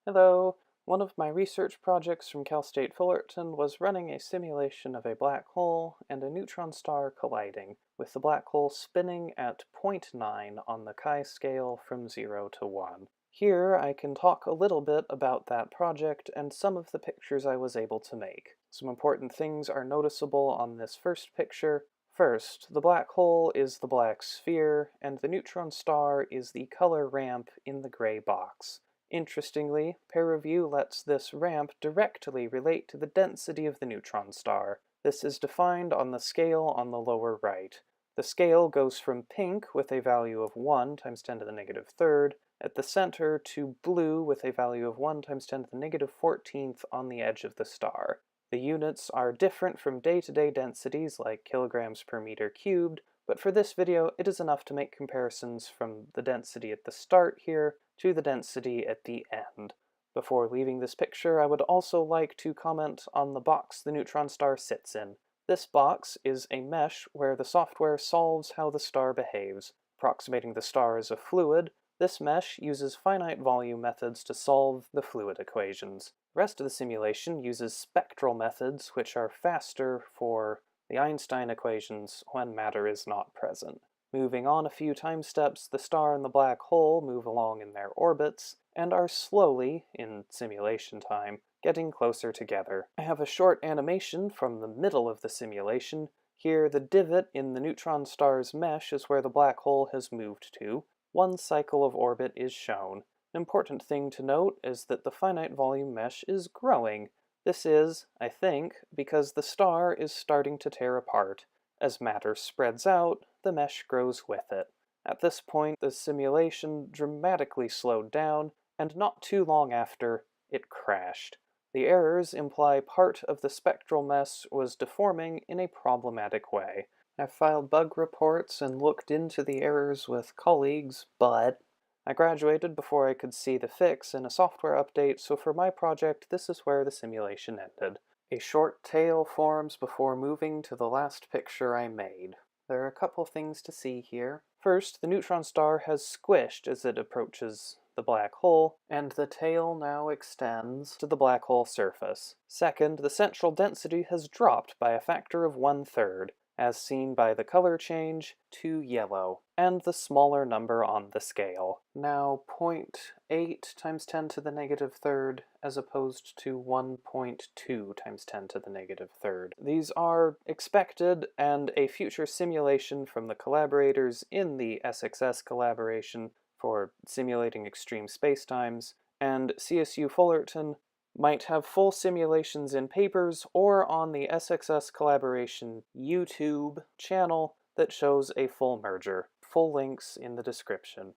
Hello. One of my research projects from Cal State Fullerton was running a simulation of a black hole and a neutron star colliding, with the black hole spinning at zero point 0.9 on the chi-scale from 0 to 1. Here I can talk a little bit about that project and some of the pictures I was able to make. Some important things are noticeable on this first picture. First, the black hole is the black sphere, and the neutron star is the color ramp in the gray box. Interestingly, peer review lets this ramp directly relate to the density of the neutron star. This is defined on the scale on the lower right. The scale goes from pink with a value of 1 times 10 to the negative third at the center to blue with a value of 1 times 10 to the negative 14th on the edge of the star. The units are different from day-to-day densities like kilograms per meter cubed, but for this video it is enough to make comparisons from the density at the start here to the density at the end. Before leaving this picture, I would also like to comment on the box the neutron star sits in. This box is a mesh where the software solves how the star behaves. Approximating the star as a fluid, this mesh uses finite volume methods to solve the fluid equations. The rest of the simulation uses spectral methods, which are faster for the Einstein equations when matter is not present. Moving on a few time steps, the star and the black hole move along in their orbits, and are slowly, in simulation time, getting closer together. I have a short animation from the middle of the simulation. Here, the divot in the neutron star's mesh is where the black hole has moved to. One cycle of orbit is shown. An important thing to note is that the finite volume mesh is growing. This is, I think, because the star is starting to tear apart. As matter spreads out, the mesh grows with it. At this point, the simulation dramatically slowed down, and not too long after, it crashed. The errors imply part of the spectral mesh was deforming in a problematic way. I've filed bug reports and looked into the errors with colleagues, but I graduated before I could see the fix in a software update, so for my project, this is where the simulation ended. A short tail forms before moving to the last picture I made. There are a couple things to see here. First, the neutron star has squished as it approaches the black hole, and the tail now extends to the black hole surface. Second, the central density has dropped by a factor of 1/3, as seen by the color change to yellow, and the smaller number on the scale. Now 0.8 times 10 to the negative third as opposed to 1.2 times 10 to the negative third. These are expected, and a future simulation from the collaborators in the SXS collaboration for simulating extreme spacetimes, and CSU Fullerton might have full simulations in papers or on the SXS Collaboration YouTube channel that shows a full merger. Full links in the description.